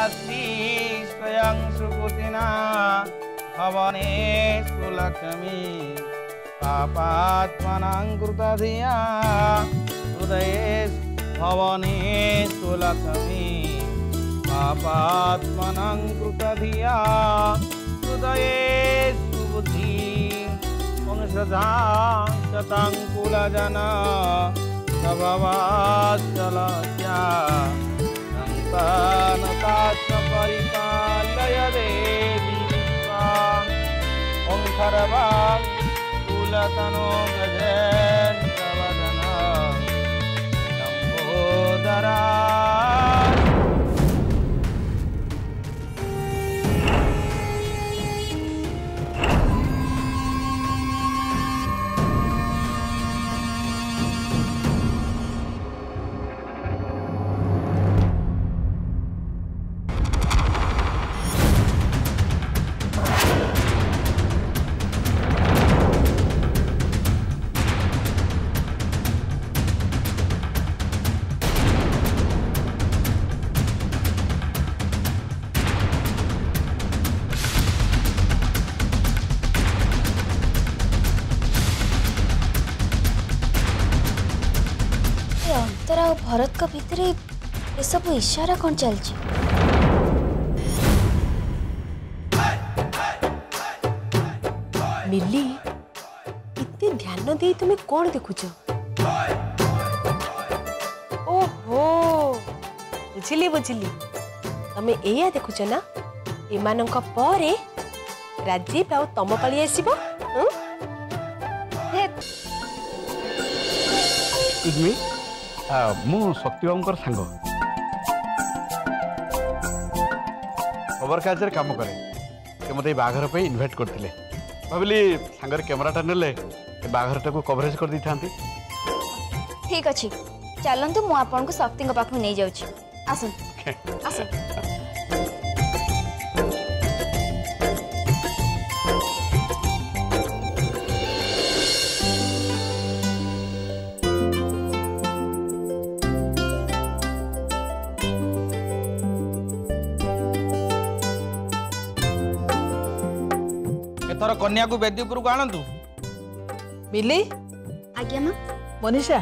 नास्ति स्वयं सुकृतिना भवनेषु लक्ष्मी पापात्मनां कृतधिया हृदयेषु भवनेषु लक्ष्मी पापात्मनां कृतधिया हृदयेषु बुद्धि वंशजां कुलजना भवाचलस्या संतानताश्च परिपालय देवी ओं खरवां कुलतनो गजेन्द्रवदन लंबोदरा। भरत का भितर ये सब इशारा कौन चलची? मिली इतने ध्यान दे तुम्हें कौन देखुच? ओहो बुझिली बुझिली तमे एया देखुच ना एमानंक परे राजीव आउ तम पाली आसीबो। इग्मी मु शक्तिबाबूर सांग खबर काज काम करे मत बाघर पे इनभाइट करते भाविली सांगर कैमराटा नेले बाघर टाक कवरेज कर दी था। ठीक अच्छे चलतु मु आपन को शक्ति पाखु नहीं जाऊँ। आसन आसन एथर कन्या को बेदी उपरको आणतु। मिली आज्ञा मां। मनीषा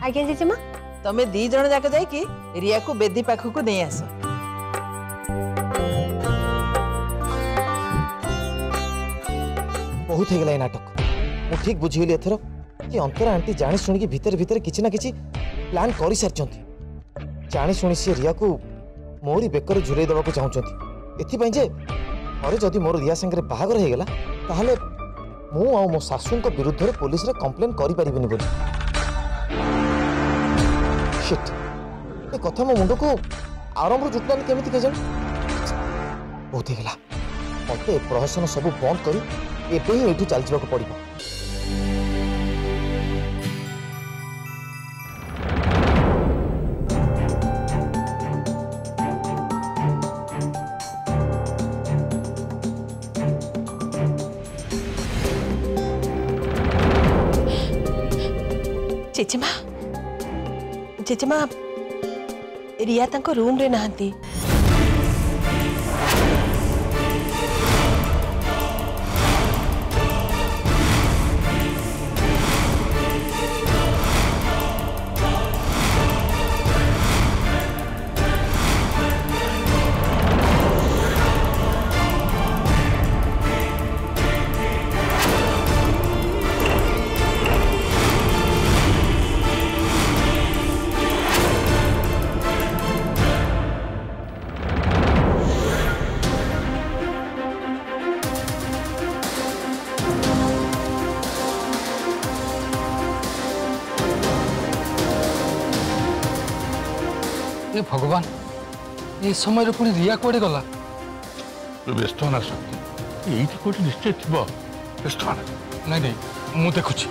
आज्ञा जीजे मां तमे दी जण जाक जाई कि रिया को बेदी पाखु को नहीं आस। बहुत हो गला नाटक मु ठीक बुझीगली एथर कि अंतरा आंटी जानी शुणी भितर भितर किछि ना किछि प्लान कर सारचंती। जानी शुणी से रिया को मोरी बेकर झुरई देवा चाहूँगी एथि जे अरे जदि मोर रिया संगे बाहागर हो गला ताहले मु आ मो सासू विरुद्ध रे पुलिस रे कंप्लेन करि परिबिनी बोली। शिट ए कथा मो मुंड को आरंभ जुटलानी केमिति के जानी बहुत हो गला मते प्रहसन सब बंद करी एबे ही एठू चल जीवा को पड़िबो। चेचेमा चेचेमा रिया तांको रूम रे नहांती। ये भगवान ये समय पुणी रिया कौटे गला? व्यस्त होना शक्ति ये कौटे निश्चय थी व्यस्त होना। नहीं नहीं मु देखुची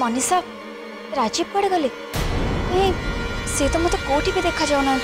मनीषा राजीव कड़े गले सी तो मत कोठी भी देखा जाऊना।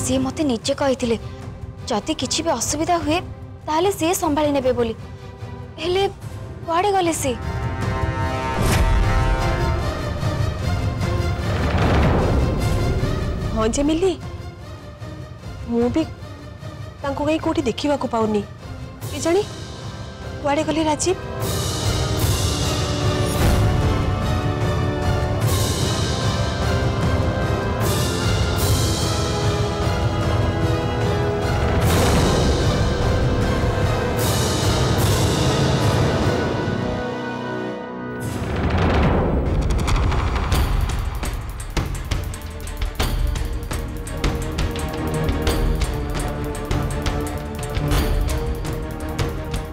सी मते निजे कही जदि किछि भी असुविधा हुए ताहले से संभाली नेबे बोली हेले कुआडे गले से हाँ जे मिली मु भी तांको कहीं कोठी देखिबा को पाउनी के जानी कुआडे गले राजीव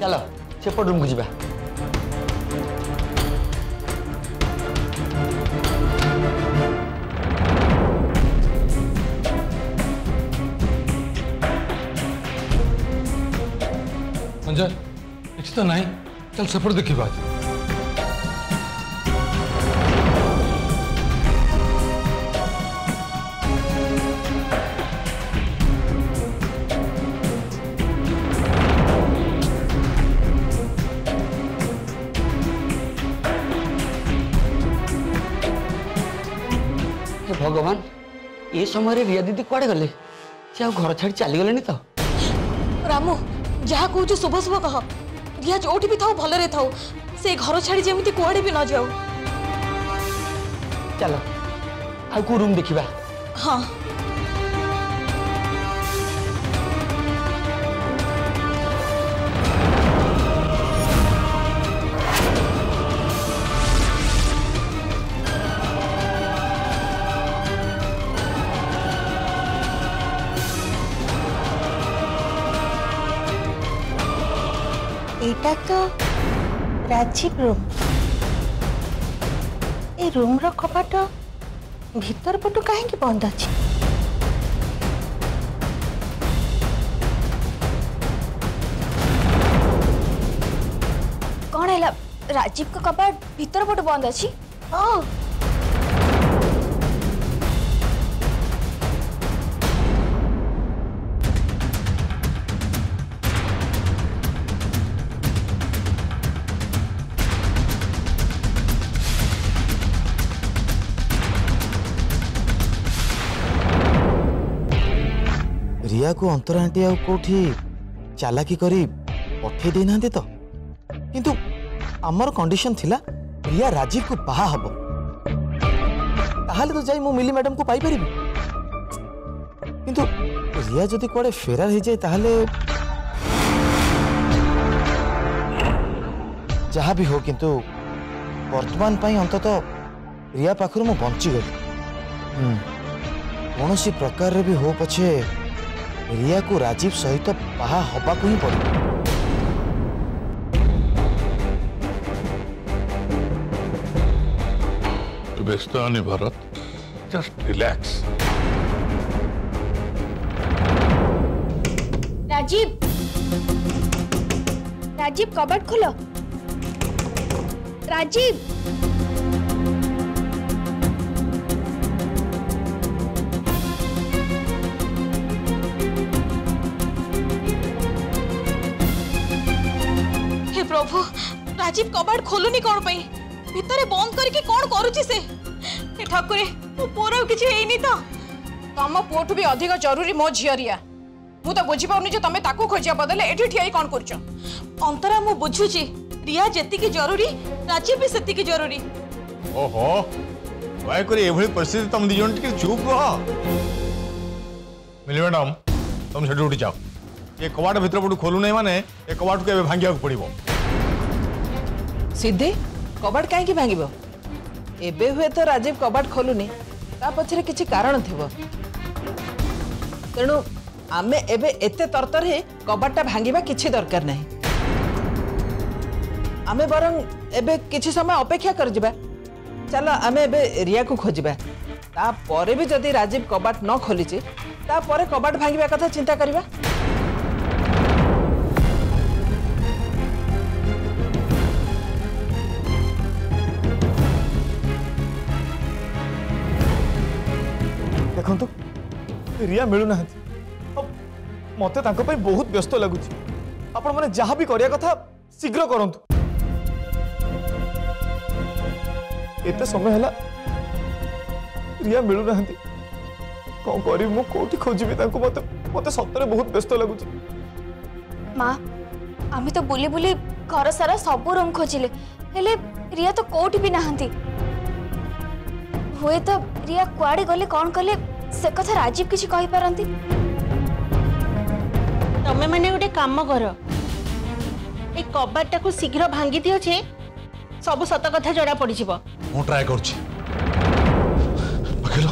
चलो सेपट रूम को जीवा संजय କିଛି ତ ନାହିଁ ଚାଲ ସେପଟେ ଦେଖିବା भगवान ये समय रिया दीदी कुआडे गले से आ घर छाड़ी चली गले तो रामू जहाँ कहूँ शुभ शुभ कह रिया जोठी भी थाऊ भलरे थाऊ से घर छाड़ी जेमिति कुआडे भी न जाऊ चलो आ को रूम देखिबा हाँ एटा तो राजीव रूम ए रूम रो कपाट भीतर पटु कहीं बंद अच्छी कौन है राजीव का कपाट भीतर पटु बंद अच्छी हाँ रिया को अंतर आंटी आ कोठी चालाकी करी पठे दे ना तो किंतु आमर कंडीशन थिला रिया राजीव को बाहा हबो ताहाले तो जाई मु मिली मैडम को पाई परिबी किंतु रिया जदी कोडे फेरार हे जाय ताहाले जहा भी हो किंतु वर्तमान पाई अंतत रिया पाखरु मु बंची गली कौनसी प्रकार रे भी हो पछे रिया को राजीव सहित बाहा हवा को ही पड़े व्यस्त नहीं भरत जस्ट रिलैक्स राजीव राजीव कबाट खोलो राजीव हे प्रभु राजीव कबाड़ खोलुनी कौन पई भितरे बंद करके कौन करूची से हे ठाकुरे मो पोरो किछि हेइनी तो तम पुओठु भी अधिक जरूरी मो झियरिया मु तो बुझी पाउनी जे तमे ताकू खोजिया बदले एठी ठियाई कोन करछ अंतरा मु बुझुची रिया जेति की जरूरी राजीव भी सेति की जरूरी ओहो वय करे एभली परिस्थिति तुम दिजन टिके चुप रह मिली मैडम तुम सेठी उठी जाओ ये कबाड़ भीतर पटु खोलु नहीं माने ये कबाड़ को भांगिया पड़ो सिद्धि कबाड़ कहीं भांगिबो एबे हुए तो राजीव कबाड़ खोलुनी ता पछरे किछि कारण थिबो तेणु आमे एबे एते तरतर हे कबाड़टा भांगिबा किछि दरकार नहीं आमे बरंग एबे किछि समय अपेक्षा कर जिबा चलो आमे एबे रिया को खोजिबा ता परे भी जदी राजीव कबाड़ न खोलिछि ता परे कबाड़ भांगिबा कथा चिंता करिबा देखो रिया मिलू ना मते तांको पई बहुत व्यस्त लगुच आपण माने जहा भी करिया कथा शीघ्र करंतु एते समय हला रिया मिलु नाहंती कौन करी मु कोठी खोजिबी तांको मते मते सत्तरे बहुत व्यस्त लगुच माँ आमे तो बुली बुली घर सारा सब रूम खोजिले हेले रिया तो कोठी भी नाहंती हुए तो रिया कुआडे गले कौन कले से कथा राजीव किसी कहि पारंती तमे माने गोटे काम कर ए कबाटा को शीघ्र भांगी दियो छे सब सत कथा जड़ा पड़ी जिवो मु ट्राई करछि पकेलो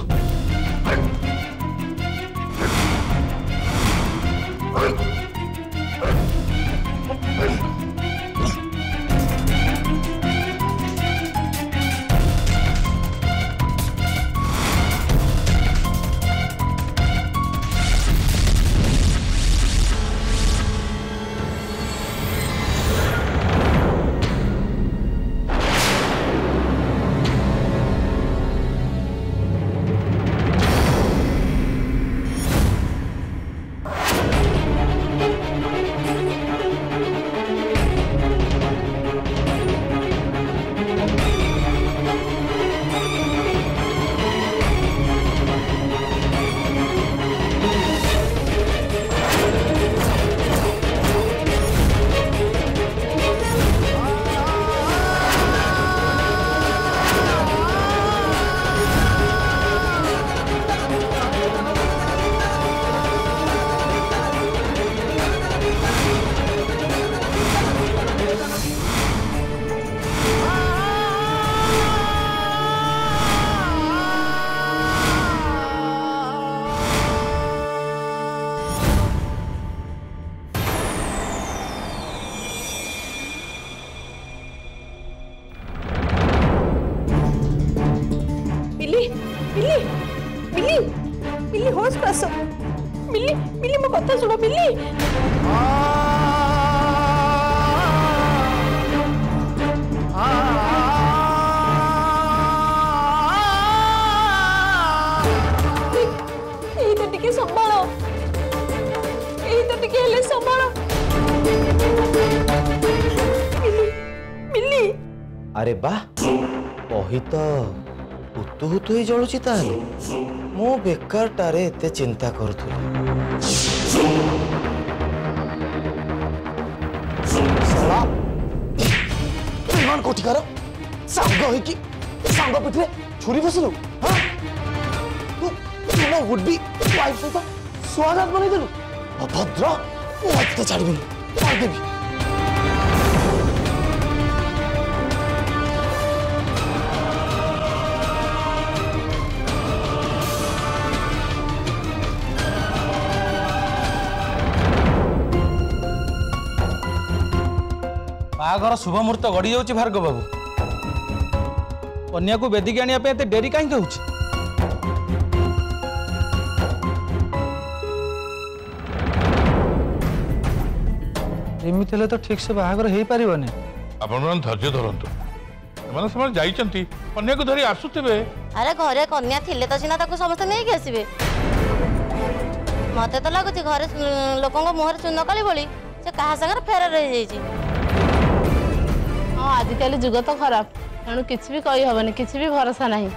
मिली होश पास मिली मो कथा सुनो मिली संभालो संभालो मिली अरे बा कही तो हुतु हुतु ही जलुची ताले मो बेकार टारे एते चिंता करूथुली साला इमान कोठी कर सांग होई की सांग पिठरे छुरी फसलु हां तू नो वुड बी वाइफ तो स्वागत बने देलु अभद्र मत तो छाड़बी मार देबी बाहागर शुभ मुहूर्त गड़ी जाऊँ भार्गव बाबू कन्या को बेदिक आने डेरी कहीं हो एमती तो ठीक से बाहागर हो पारनी आपण धैर्य धरतु कन्या को धरी आसुवे अरे घरे कन्या थिले तो सीना समस्त नहीं आसवे मत तो लगुच घरे लोक मुहर चून कली भली से क्या सागर फेर रही हाँ आजिकल जुग तो खराब तेणु किसी भी कही हबनी किसी भी भरोसा नहीं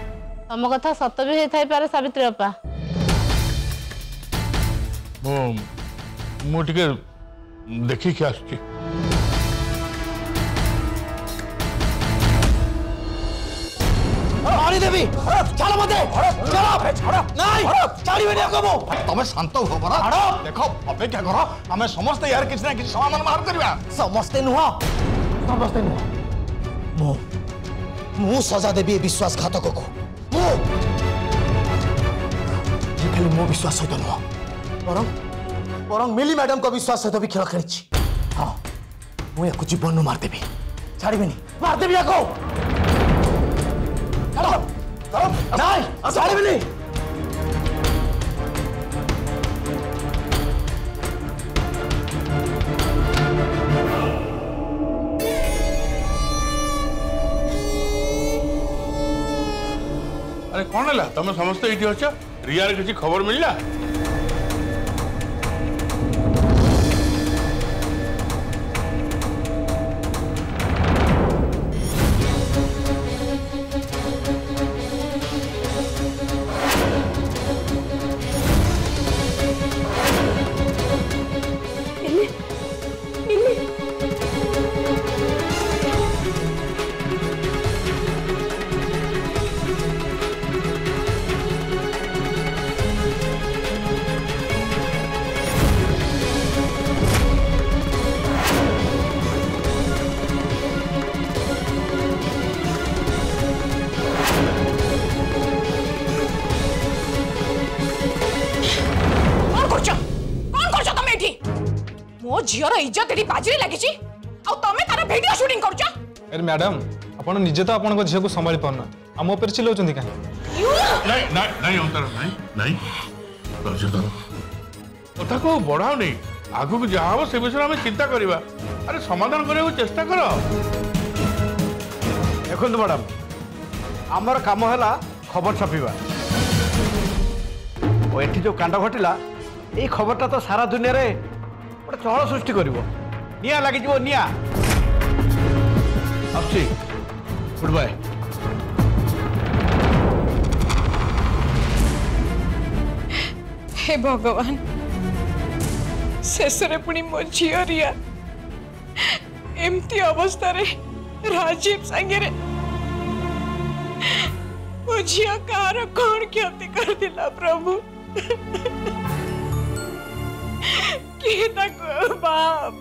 तम कथा सत भी होता पारे सावित्री अपा मु टिके देखिक आसुची मारी देवी चलो मते चलो नहीं छाड़ीबेनी आको तमे शांत हो बरा देखो अपेक्षा करो हमें समस्त यार किसी ना किसी समाधान बाहर करबा समस्ते नुह मु सजा देवी विश्वासघातक को खाली मो विश्वास सहित नुह बरं मिली मैडम को विश्वास सहित भी खेल खेली हाँ मुझे जीवन मारदेवी छाड़ीबेनी मारदेवी आको नहीं छाड़ीबेनी अरे कौन है तुम समस्त ये अच्छा रिया किसी खबर मिलला मो झीर इज्जत एटी बाजी लगी आ तमे तार वीडियो शूटिंग करूछ। अरे मैडम आपण निजे तो आपण झील को संभाली पारना आम ऊपर चिल्लाउछंती काहे? नहीं नहीं नहीं अंतर नहीं नहीं धैर्य धर कथा को बढ़ाओ नहीं आगु को जहाँ से विषय में चिंता करवा अरे समाधान करने को चेष्टा कर। देखो मैडम आमर काम है खबर छापा और ये जो कांड घटला ये खबरटा तो सारा दुनिया रे गोटे चहल सृष्टि कर निया लगी निया गुड बाय। हे भगवान शेष पुणी मो झील रिया एमती अवस्था रे राजीव संगे मो झील कार कौन क्षति कर दिला प्रभु किए ताको बाप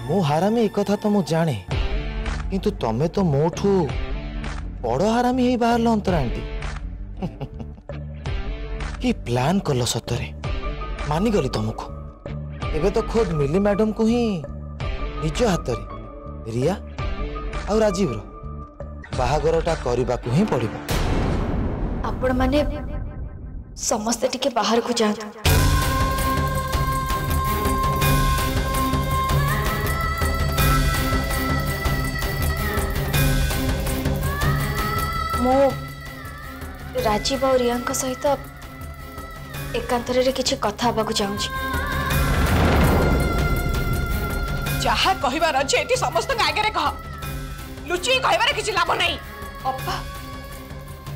मो हारामी एक कथा तो मु जाने किंतु तमे तो मोठू बड़ हारामी ही बाहर अंतरा आंटी कि प्लान कल सतरे मानिगली तुमको एबे तो खुद मिली मैडम को ही निज हाथ रे रिया और राजीव रो बाहागरटा करबा को ही पड़िबो। आपण माने समस्त टिके बाहर को जात मो राजीव और रिया सहित एकांतरे किछि कथा हबाकू चाहूछि। जहा कहिबार अछि एटी समस्त आगे रे कह लुची कहिबार किछि लाभ नहीं। अप्पा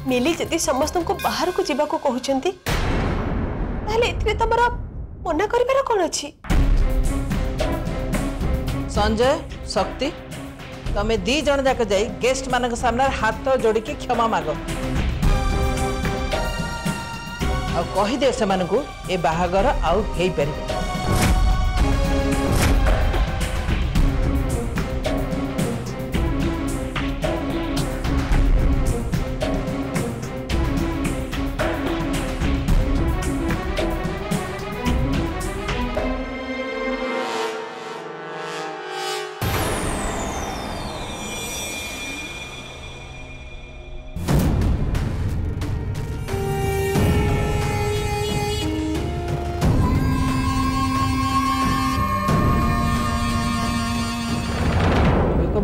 मिली जदि समस्त को बाहर को जीवा को कहउचंती ताले एथिरे तमरा मना करिबार कोन अछि? संजय शक्ति तमे दी जन जाक जाई गेस्ट मानक सामने हाथ जोड़ी के क्षमा माग आ कहि दे से मानकू ए बाहागर आउ हेई परिबे।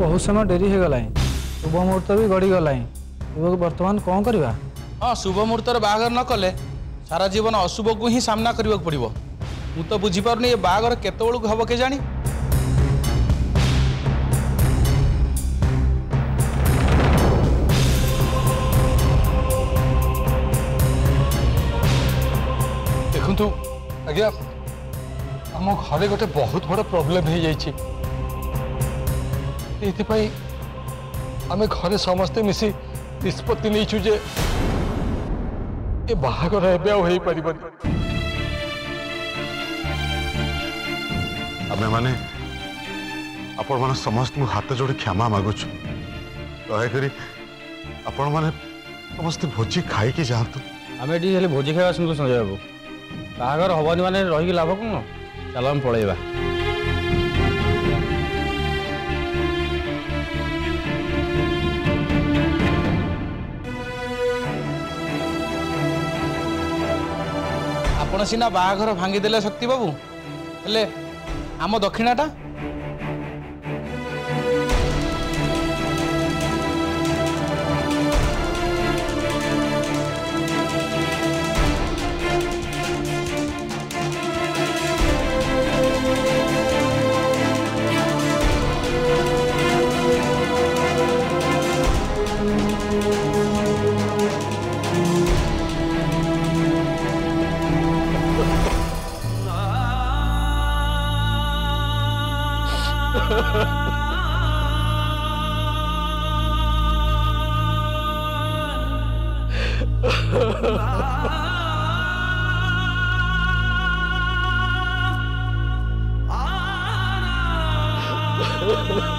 बहुत समय डेरी हो गला शुभ मुहूर्त भी गड़ी गला बर्तमान कौन करवा? हाँ शुभ मुहूर्त बाहागर न कले सारा जीवन अशुभ को ही सामना करने को पड़ो। मु तो बुझीपार ये बाहागर केत बेलू हम के जानी। देखु आज्ञा आम घरे गोटे बहुत बड़ प्रोब्लेम हो जाइए आमे घरे समस्ते मिसी निष्पत्ति नहीं जे ए बाहागर एबे हो पारिबनी। आमे माने आपण माने समस्त मु हाथ जोड़ी क्षमा मागुछु दया करी आपण माने समस्त भोजी खाई की जातु। आमे डी हेले भोजी खावा सुन संजय बाबू बाहागर हबनी माने रही लाभ कोन चल हम पळेबा। आपण सीना बाहाघर भांगीदेले शक्ति बाबू हेले आम दक्षिणाटा भाई